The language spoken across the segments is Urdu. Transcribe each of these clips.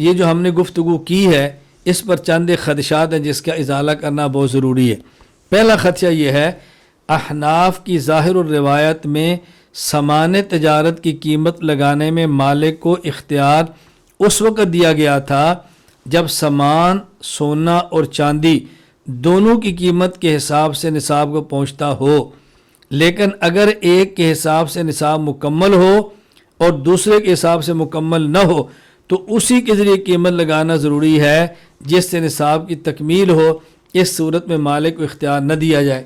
یہ جو ہم نے گفتگو کی ہے اس پر چند خدشات ہیں جس کا ازالہ کرنا بہت ضروری ہے۔ پہلا خدشہ یہ ہے، احناف کی ظاہر الروایت میں سامان تجارت کی قیمت لگانے میں مالک کو اختیار اس وقت دیا گیا تھا جب سامان سونا اور چاندی دونوں کی قیمت کے حساب سے نصاب کو پہنچتا ہو، لیکن اگر ایک کے حساب سے نصاب مکمل ہو اور دوسرے کے حساب سے مکمل نہ ہو تو اسی کے ذریعے قیمت لگانا ضروری ہے جس سے نصاب کی تکمیل ہو۔ اس صورت میں مالک کو اختیار نہ دیا جائے۔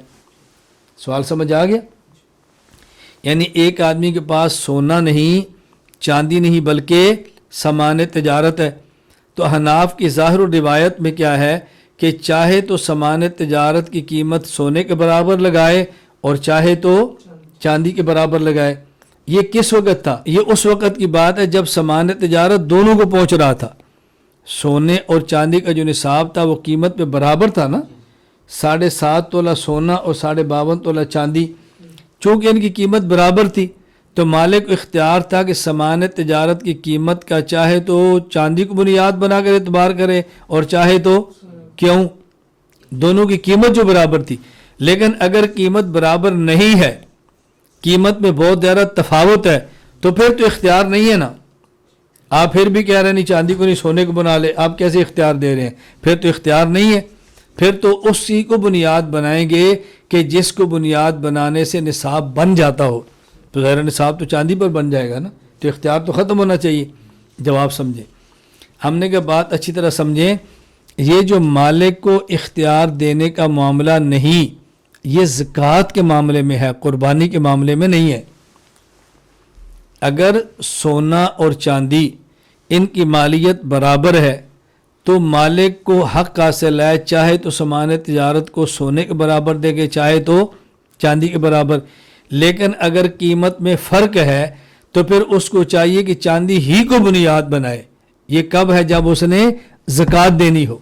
سوال سمجھ آ گیا؟ یعنی ایک آدمی کے پاس سونا نہیں، چاندی نہیں، بلکہ سامان تجارت ہے، تو احناف کی ظاہر و روایت میں کیا ہے کہ چاہے تو سامان تجارت کی قیمت سونے کے برابر لگائے اور چاہے تو چاندی کے برابر لگائے۔ یہ کس وقت تھا؟ یہ اس وقت کی بات ہے جب سامان تجارت دونوں کو پہنچ رہا تھا۔ سونے اور چاندی کا جو نصاب تھا وہ قیمت پہ برابر تھا نا، 7.5 تولہ سونا اور 52.5 تولہ چاندی، چونکہ ان کی قیمت برابر تھی تو مالک کو اختیار تھا کہ سامان تجارت کی قیمت کا چاہے تو چاندی کو بنیاد بنا کر اعتبار کرے اور چاہے تو کیوں، دونوں کی قیمت جو برابر تھی۔ لیکن اگر قیمت برابر نہیں ہے، قیمت میں بہت زیادہ تفاوت ہے، تو پھر تو اختیار نہیں ہے نا۔ آپ پھر بھی کہہ رہے ہیں نہیں چاندی کو نہیں سونے کو بنا لے، آپ کیسے اختیار دے رہے ہیں؟ پھر تو اختیار نہیں ہے، پھر تو اسی کو بنیاد بنائیں گے کہ جس کو بنیاد بنانے سے نصاب بن جاتا ہو، تو ظاہر نصاب تو چاندی پر بن جائے گا نا، تو اختیار تو ختم ہونا چاہیے۔ جواب سمجھیں، ہم نے کہ بات اچھی طرح سمجھیں، یہ جو مالک کو اختیار دینے کا معاملہ نہیں، یہ زکوٰۃ کے معاملے میں ہے، قربانی کے معاملے میں نہیں ہے۔ اگر سونا اور چاندی ان کی مالیت برابر ہے تو مالک کو حق حاصل ہے، چاہے تو سامان تجارت کو سونے کے برابر دے گے، چاہے تو چاندی کے برابر۔ لیکن اگر قیمت میں فرق ہے تو پھر اس کو چاہیے کہ چاندی ہی کو بنیاد بنائے۔ یہ کب ہے؟ جب اس نے زکوٰۃ دینی ہو۔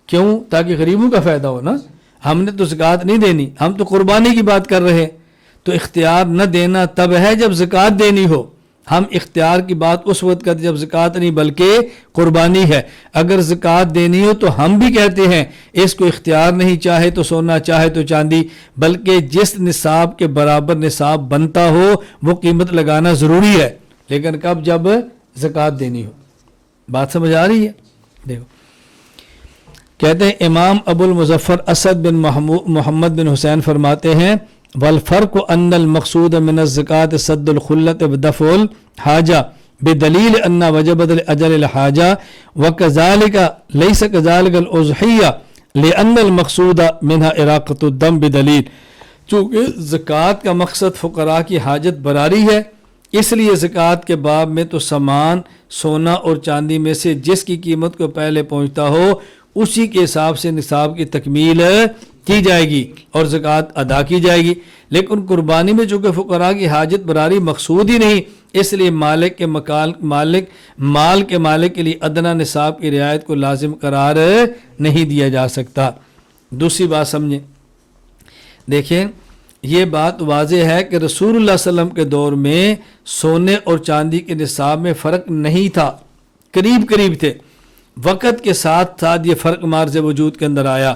کیوں؟ تاکہ غریبوں کا فائدہ ہو نا۔ ہم نے تو زکوٰۃ نہیں دینی، ہم تو قربانی کی بات کر رہے ہیں، تو اختیار نہ دینا تب ہے جب زکوٰۃ دینی ہو۔ ہم اختیار کی بات اس وقت کرتے جب زکوٰۃ نہیں بلکہ قربانی ہے۔ اگر زکوٰۃ دینی ہو تو ہم بھی کہتے ہیں اس کو اختیار نہیں، چاہے تو سونا چاہے تو چاندی، بلکہ جس نصاب کے برابر نصاب بنتا ہو وہ قیمت لگانا ضروری ہے۔ لیکن کب؟ جب زکوٰۃ دینی ہو۔ بات سمجھ آ رہی ہے؟ دیکھو، کہتے ہیں امام ابو المظفر اسد بن محمد بن حسین فرماتے ہیں والفرق ان المقصود من الزکاة سد الخلة بدفع الحاجة بدلیل ان وجبت الاجل الحاجة وكذلك ليس كذلك الاضحية لان المقصود منها اراقة الدم بدلیل، چونکہ زکوٰۃ کا مقصد فقراء کی حاجت براری ہے، اس لیے زکوٰۃ کے باب میں تو سامان سونا اور چاندی میں سے جس کی قیمت کو پہلے پہنچتا ہو اسی کے حساب سے نصاب کی تکمیل کی جائے گی اور زکوٰۃ ادا کی جائے گی۔ لیکن قربانی میں چونکہ فقراء کی حاجت براری مقصود ہی نہیں، اس لیے مال کے مالک کے لیے ادنیٰ نصاب کی رعایت کو لازم قرار نہیں دیا جا سکتا۔ دوسری بات سمجھیں، دیکھیں یہ بات واضح ہے کہ رسول اللہ صلی اللہ علیہ وسلم کے دور میں سونے اور چاندی کے نصاب میں فرق نہیں تھا، قریب قریب تھے۔ وقت کے ساتھ ساتھ یہ فرق مارز وجود کے اندر آیا۔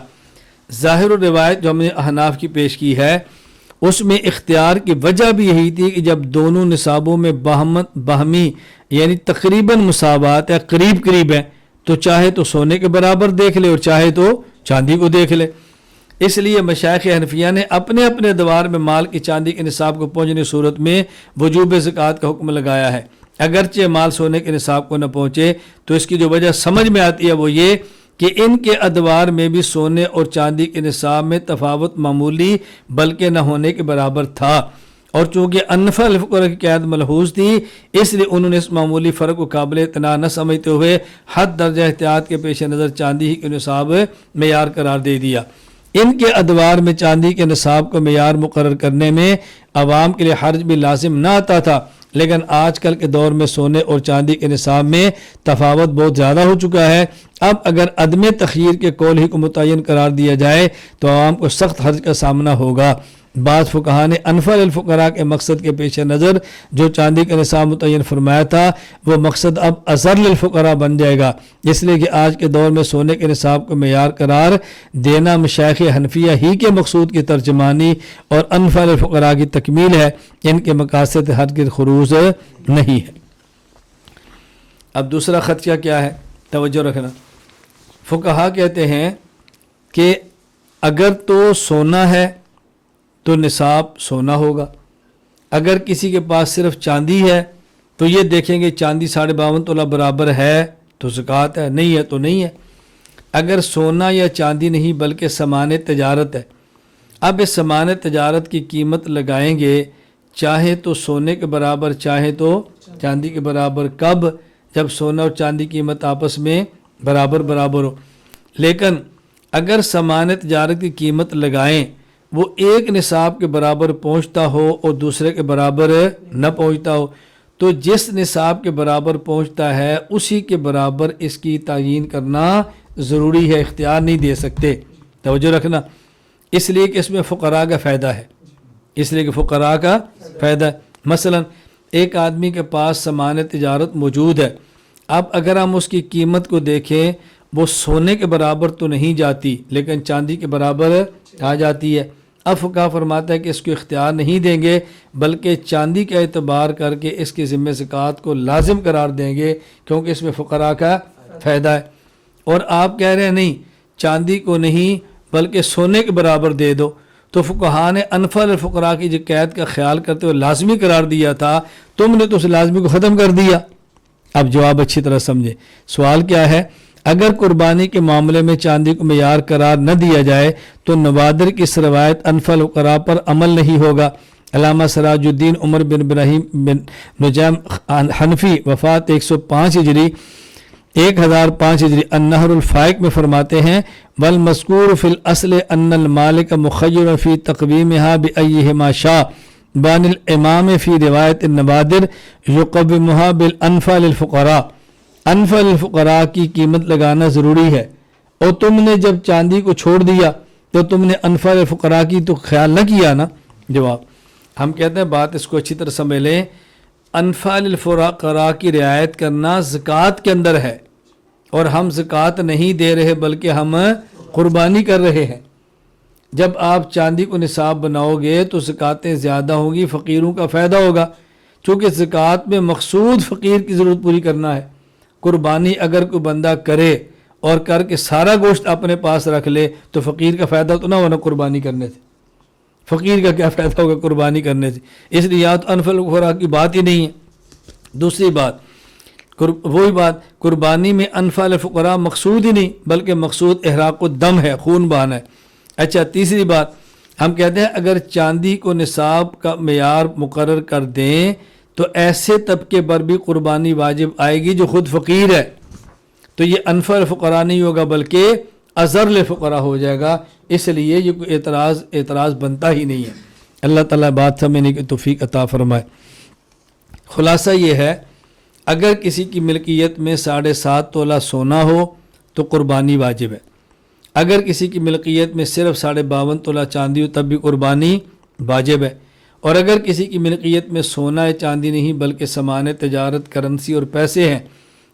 ظاہر و روایت جو ہم نے احناف کی پیش کی ہے اس میں اختیار کی وجہ بھی یہی تھی کہ جب دونوں نصابوں میں باہمی یعنی تقریباً مساوات ہے، قریب قریب ہے، تو چاہے تو سونے کے برابر دیکھ لے اور چاہے تو چاندی کو دیکھ لے۔ اس لیے مشائخ حنفیہ نے اپنے اپنے ادوار میں مال کی چاندی کے نصاب کو پہنچنے کی صورت میں وجوب زکوٰۃ کا حکم لگایا ہے، اگرچہ مال سونے کے نصاب کو نہ پہنچے۔ تو اس کی جو وجہ سمجھ میں آتی ہے وہ یہ کہ ان کے ادوار میں بھی سونے اور چاندی کے نصاب میں تفاوت معمولی بلکہ نہ ہونے کے برابر تھا، اور چونکہ انفع الفقراء کی قید ملحوظ تھی اس لیے انہوں نے اس معمولی فرق کو قابل اعتنا نہ سمجھتے ہوئے حد درجہ احتیاط کے پیش نظر چاندی ہی کے نصاب معیار قرار دے دیا۔ ان کے ادوار میں چاندی کے نصاب کو معیار مقرر کرنے میں عوام کے لیے حرج بھی لازم نہ آتا تھا، لیکن آج کل کے دور میں سونے اور چاندی کے نصاب میں تفاوت بہت زیادہ ہو چکا ہے۔ اب اگر عدم تخیر کے قول ہی کو متعین قرار دیا جائے تو عوام کو سخت حرج کا سامنا ہوگا۔ بعض فقہا نے انفع للفقراء کے مقصد کے پیش نظر جو چاندی کا نصاب متعین فرمایا تھا وہ مقصد اب اضر للفقراء بن جائے گا، اس لیے کہ آج کے دور میں سونے کے نصاب کو معیار قرار دینا مشائخ حنفیہ ہی کے مقصود کی ترجمانی اور انفع للفقراء کی تکمیل ہے، ان کے مقاصد ہرگز خروج نہیں ہے۔ اب دوسرا خدشہ کیا ہے، توجہ رکھنا۔ فقہا کہتے ہیں کہ اگر تو سونا ہے تو نصاب سونا ہوگا، اگر کسی کے پاس صرف چاندی ہے تو یہ دیکھیں گے چاندی 52.5 تولہ برابر ہے تو زکوٰۃ ہے، نہیں ہے تو نہیں ہے۔ اگر سونا یا چاندی نہیں بلکہ سامان تجارت ہے، اب اس سامان تجارت کی قیمت لگائیں گے، چاہے تو سونے کے برابر چاہے تو چاندی کے برابر۔ کب؟ جب سونا اور چاندی کی قیمت آپس میں برابر ہو۔ لیکن اگر سامان تجارت کی قیمت لگائیں وہ ایک نصاب کے برابر پہنچتا ہو اور دوسرے کے برابر نہ پہنچتا ہو تو جس نصاب کے برابر پہنچتا ہے اسی کے برابر اس کی تعیین کرنا ضروری ہے، اختیار نہیں دے سکتے۔ توجہ رکھنا، اس لیے کہ اس میں فقراء کا فائدہ ہے، مثلا ایک آدمی کے پاس سامان تجارت موجود ہے، اب اگر ہم اس کی قیمت کو دیکھیں وہ سونے کے برابر تو نہیں جاتی لیکن چاندی کے برابر آ جاتی ہے۔ اب فقہ فرماتا ہے کہ اس کو اختیار نہیں دیں گے بلکہ چاندی کا اعتبار کر کے اس کے ذمہ زکوٰۃ کو لازم قرار دیں گے کیونکہ اس میں فقراء کا فائدہ ہے۔ اور آپ کہہ رہے ہیں نہیں چاندی کو نہیں بلکہ سونے کے برابر دے دو، تو فقہا نے انفع للفقراء کی جو قید کا خیال کرتے ہوئے لازمی قرار دیا تھا، تم نے تو اس لازمی کو ختم کر دیا۔ اب جواب اچھی طرح سمجھے، سوال کیا ہے؟ اگر قربانی کے معاملے میں چاندی کو معیار قرار نہ دیا جائے تو نوادر کی اس روایت انفع للفقراء پر عمل نہیں ہوگا۔ علامہ سراج الدین عمر بن ابراہیم بن نجیم حنفی وفات 105 ہجری 1005 ہجری النہر الفائق میں فرماتے ہیں والمذکور فی الاصل ان المالک مخیر فی تقویمها بأیہما شاء بان الامام فی روایت النوادر یقومها بالانفع للفقراء۔ انفع للفقراء کی قیمت لگانا ضروری ہے، اور تم نے جب چاندی کو چھوڑ دیا تو تم نے انفع للفقراء کی تو خیال نہ کیا نا۔ جواب، ہم کہتے ہیں بات اس کو اچھی طرح سمجھ لیں، انفع للفقراء کی رعایت کرنا زکوٰۃ کے اندر ہے، اور ہم زکوٰۃ نہیں دے رہے بلکہ ہم قربانی کر رہے ہیں۔ جب آپ چاندی کو نصاب بناؤ گے تو زکوٰتیں زیادہ ہوں گی، فقیروں کا فائدہ ہوگا، چونکہ زکوٰۃ میں مقصود فقیر کی ضرورت پوری کرنا ہے۔ قربانی اگر کوئی بندہ کرے اور کر کے سارا گوشت اپنے پاس رکھ لے تو فقیر کا فائدہ تو نہ ہونا قربانی کرنے سے، فقیر کا کیا فائدہ ہوگا قربانی کرنے سے؟ اس لیے یا تو انفع للفقراء کی بات ہی نہیں ہے۔ دوسری بات، وہی بات، قربانی میں انفع للفقراء مقصود ہی نہیں بلکہ مقصود احراق الدم ہے، خون بہانا ہے۔ اچھا، تیسری بات، ہم کہتے ہیں اگر چاندی کو نصاب کا معیار مقرر کر دیں تو ایسے طبقے پر بھی قربانی واجب آئے گی جو خود فقیر ہے، تو یہ انفع للفقراء نہیں ہوگا بلکہ اضر للفقراء ہو جائے گا، اس لیے یہ کوئی اعتراض بنتا ہی نہیں ہے۔ اللہ تعالیٰ بات سمجھنے کی توفیق عطا فرمائے۔ خلاصہ یہ ہے، اگر کسی کی ملکیت میں 7.5 تولہ سونا ہو تو قربانی واجب ہے، اگر کسی کی ملکیت میں صرف 52.5 تولہ چاندی ہو تب بھی قربانی واجب ہے، اور اگر کسی کی ملکیت میں سونا یا چاندی نہیں بلکہ سامان تجارت، کرنسی اور پیسے ہیں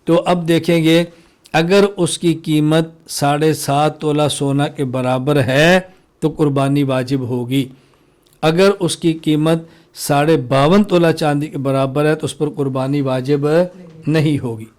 تو اب دیکھیں گے اگر اس کی قیمت 7.5 تولہ سونا کے برابر ہے تو قربانی واجب ہوگی، اگر اس کی قیمت 52.5 تولہ چاندی کے برابر ہے تو اس پر قربانی واجب نہیں ہوگی۔